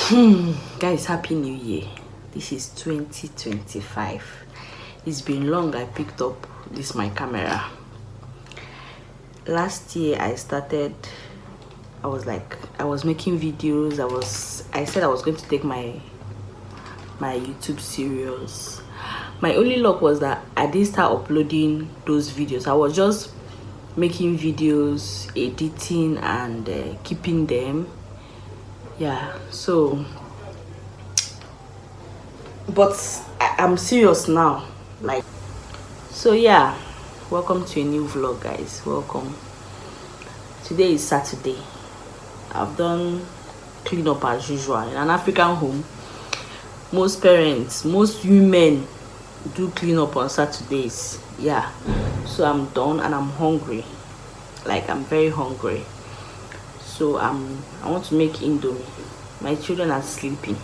Guys, happy new year. This is 2025. It's been long I picked up my camera. Last year I was making videos. I said I was going to take my YouTube serious. My only luck was that I didn't start uploading those videos. I was just making videos, editing and keeping them. Yeah, so but I'm serious now, like. So yeah, welcome to a new vlog, guys. Welcome. Today is Saturday. I've done clean up as usual. In an African home, most parents, most women do clean up on Saturdays. Yeah, so I'm done and I'm hungry. Like, I'm very hungry. So I want to make indomie. My children are sleeping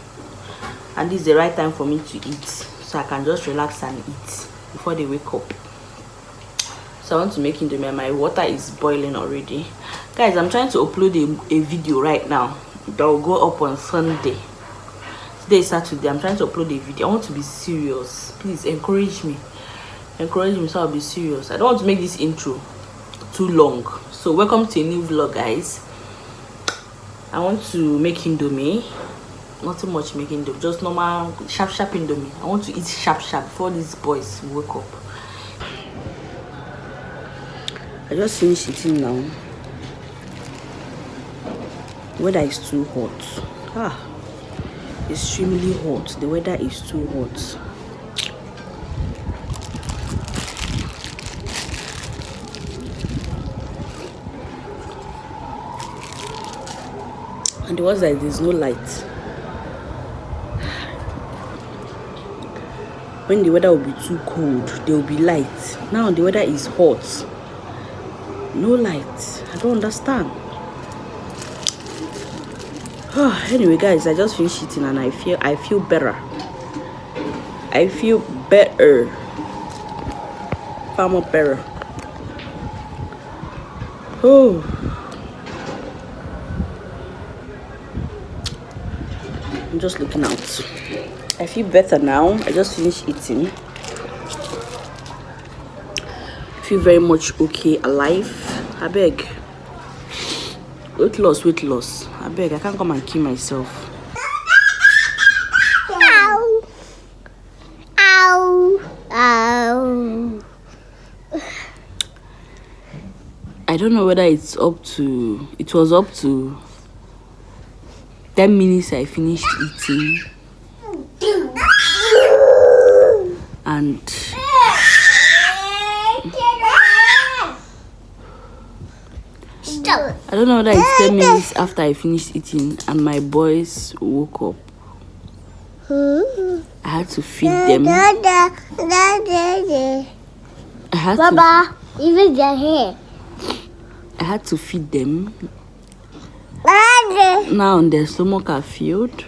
and this is the right time for me to eat, so I can just relax and eat before they wake up. So I want to make indomie and my water is boiling already. Guys, I'm trying to upload a video right now that will go up on Sunday. Today is Saturday. I'm trying to upload a video. I want to be serious. Please encourage me so I'll be serious. I don't want to make this intro too long. So welcome to a new vlog, guys. I want to make indomie. Not too much making indomie, just normal sharp indomie. I want to eat sharp before these boys wake up. I just finished eating now. The weather is too hot. Extremely hot. The weather is too hot. And it was like there's no light. When the weather will be too cold, there will be light. Now the weather is hot. No light. I don't understand. Anyway, guys, I just finished eating and I feel better. I feel better. Far more better. I'm just looking out. I feel better now. I just finished eating. I feel very much okay, alive. I beg. Weight loss. I beg, I can't come and kill myself. Ow. I don't know whether it was up to 10 minutes I finished eating. And I don't know whether it's 10 minutes after I finished eating and my boys woke up. I had to feed them. Baba, even their hair. I had to feed them. Now their stomach are filled.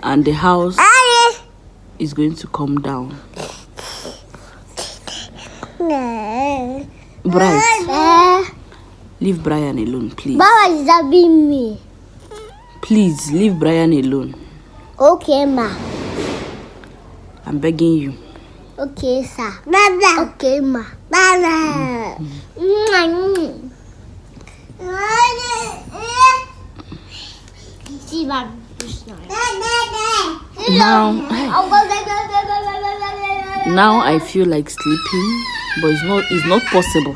And the house is going to come down. Bright, leave Brian alone, please. Baba is stabbing me. Please leave Brian alone. Okay, ma. I'm begging you. Okay, sir. Baba. Okay, ma. Baba. See, Baba. Now I feel like sleeping, but it's not possible.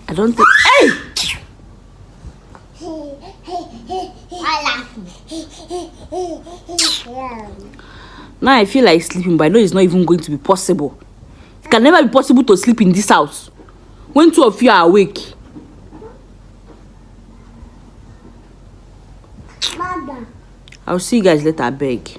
I don't think. Hey! Now I feel like sleeping, but I know it's not even going to be possible. It can never be possible to sleep in this house when two of you are awake. I'll see you guys later, I beg.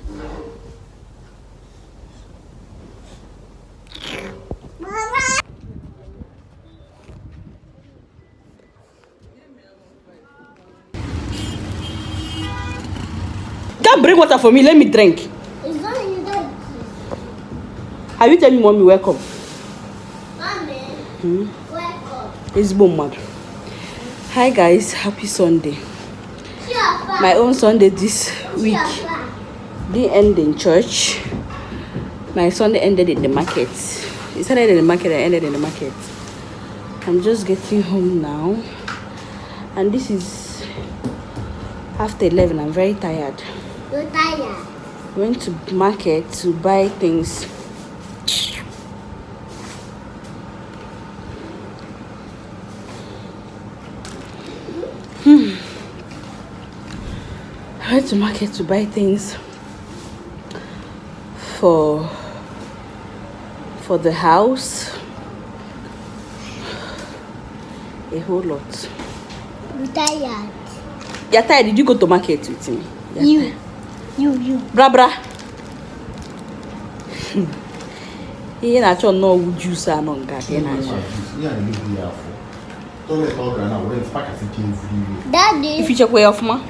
Don't bring water for me, let me drink. It's not in the Have you tell me mommy welcome? Mommy, welcome. It's boom mad. Hi guys, happy Sunday. My own Sunday this week didn't end in church. My Sunday ended in the market. It started in the market and ended in the market. I'm just getting home now, and this is after 11. I'm very tired. You're tired. Went to market to buy things. I went to market to buy things for the house. A whole lot. You're tired. You're tired? Did you go to market with me? You. Bra. Here na cho no juice no nga here na cho. Daddy. If you check way off ma.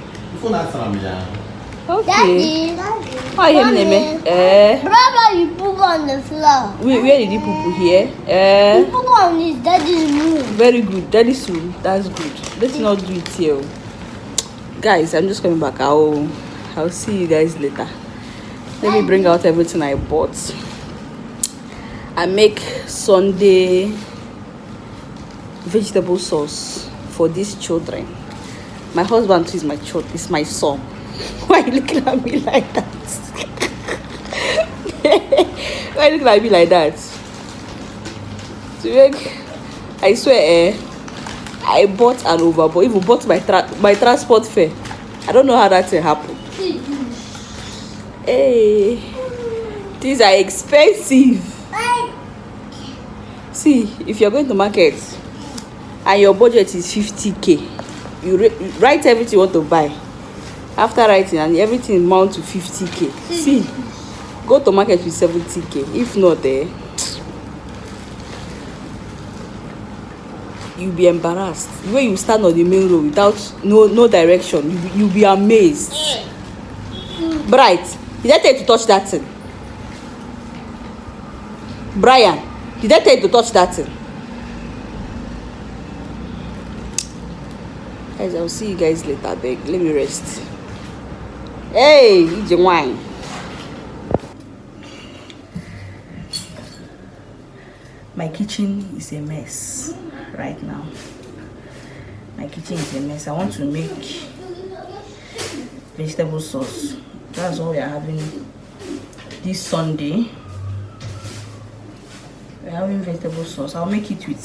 Okay. Why him name? Brother, you put on the floor. Where did you put here? You put on his daddy's room. Very good. Daddy's room. That's good. Let's not do it here. Guys, I'm just coming back. I'll see you guys later. Let me bring out everything I bought. I make Sunday vegetable sauce for these children. My husband too is my child. Is my son. Why are you looking at me like that? Why are you looking at me like that? To make, I swear, I bought an overboard. Even bought my transport fare. I don't know how that thing happened. Hey, these are expensive. See, if you're going to market and your budget is 50k, you write everything you want to buy. After writing, and everything amount to 50k. See, go to market with 70k. If not, you'll be embarrassed. The way you stand on the main road without no direction, you'll be amazed. Bright, did I tell you to touch that thing? Brian, did I tell you to touch that thing? Guys, I'll see you guys later. Beg, let me rest. Hey, eat the wine. My kitchen is a mess right now. My kitchen is a mess. I want to make vegetable sauce. That's what we are having this Sunday. We're having vegetable sauce. I'll make it with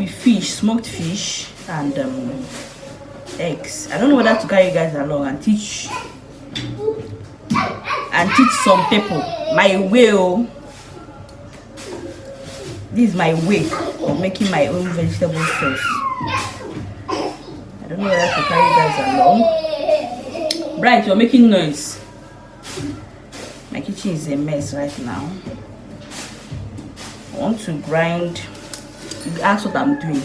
fish, smoked fish, and eggs. I don't know whether to carry you guys along and teach some people my way. This is my way of making my own vegetable sauce. I don't know whether to carry you guys along. Bright, you're making noise. My kitchen is a mess right now. I want to grind. That's what I'm doing.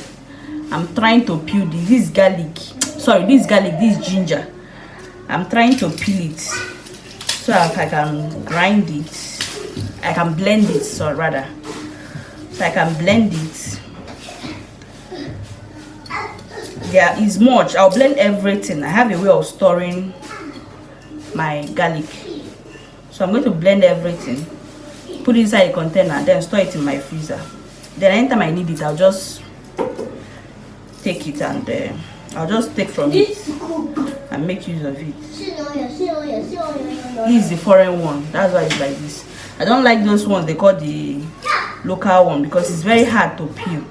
I'm trying to peel this garlic. Sorry, this garlic, this ginger. I'm trying to peel it so that I can grind it. I can blend it, so rather. So I can blend it. There is much. I'll blend everything. I have a way of storing my garlic. So I'm going to blend everything, put it inside a container, then store it in my freezer. Then anytime I need it, I'll just take it and I'll just take from it and make use of it. This is the foreign one. That's why it's like this. I don't like those ones they call the local one because it's very hard to peel.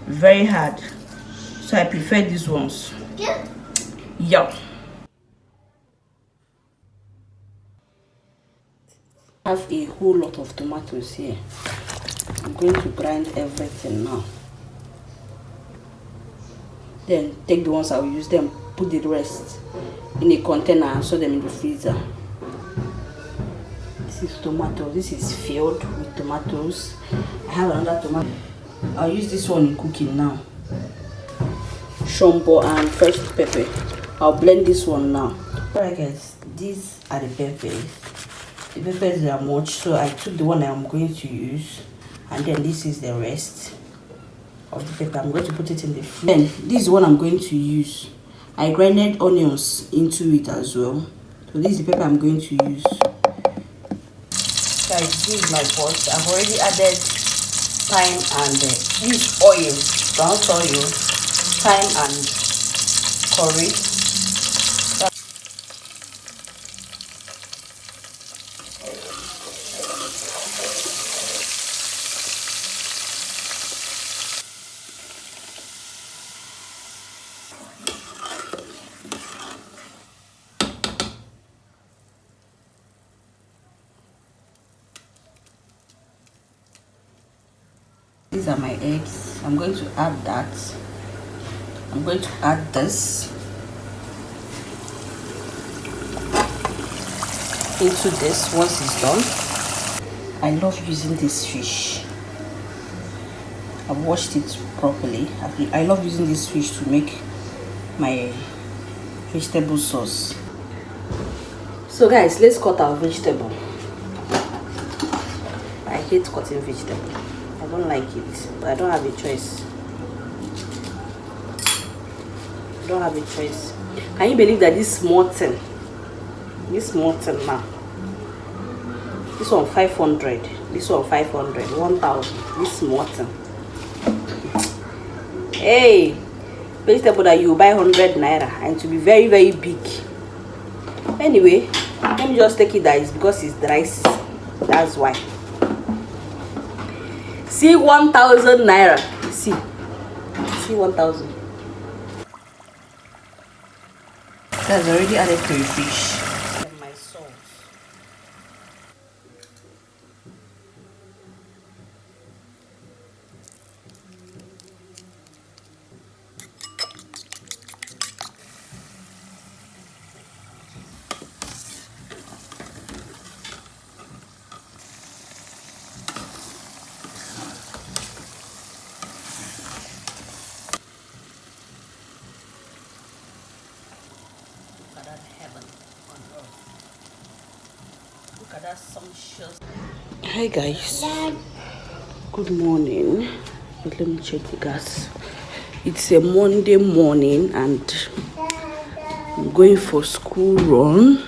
Very hard. So I prefer these ones. Yeah. I have a whole lot of tomatoes here. I'm going to grind everything now. Then take the ones I will use them, put the rest in a container and store them in the freezer. This is tomato. This is filled with tomatoes. I have another tomato. I'll use this one in cooking now. Shombo and fresh pepper. I'll blend this one now. Alright guys, these are the peppers. The peppers are much, so I took the one I'm going to use, and then this is the rest. of the pepper. I'm going to put it in the fridge. Then this is what I'm going to use. I grinded onions into it as well. So this is the pepper I'm going to use. Guys, this is my pot. I've already added thyme and this oil, brown oil, thyme and curry. These are my eggs. I'm going to add that. I'm going to add this into this once it's done. I love using this fish. I've washed it properly. I love using this fish to make my vegetable sauce. So guys, let's cut our vegetable. I hate cutting vegetable. I don't like it, but I don't have a choice. Don't have a choice. Can you believe that this small thing now, this one 500, this one 500, 1000, this small thing. Hey, vegetable that you buy 100 naira and to be very, very big. Anyway, let me just take it that it's because it's dry season. That's why. See 1000 naira. See 1000. That's already added crayfish and my salt. Look at that sumptuous. Hi guys, good morning. But let me check the gas. It's a Monday morning and I'm going for school run.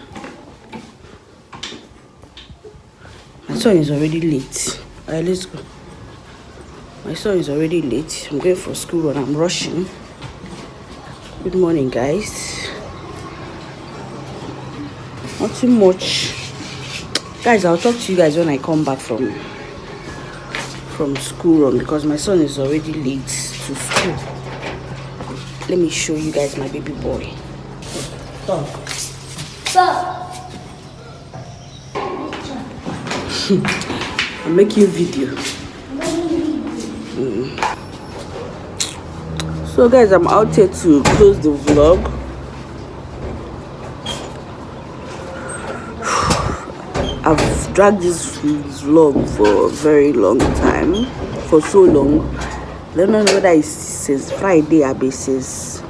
My son is already late. Alright, let's go. My son is already late. I'm going for school run. I'm rushing. Good morning guys. Not too much. Guys, I'll talk to you guys when I come back from school run because my son is already late to school. Let me show you guys my baby boy. Stop. I'm making a video. So guys, I'm out here to close the vlog. I've dragged this vlog for a very long time, for so long. I don't know whether it's since Friday or since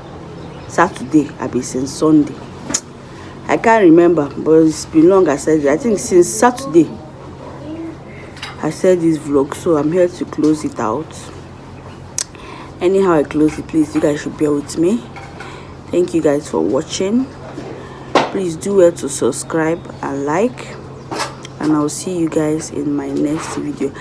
Saturday or since Sunday. I can't remember, but it's been long. I said it. I think since Saturday I said this vlog, so I'm here to close it out. Anyhow I close it, please, you guys should bear with me. Thank you guys for watching. Please do well to subscribe and like. And I'll see you guys in my next video.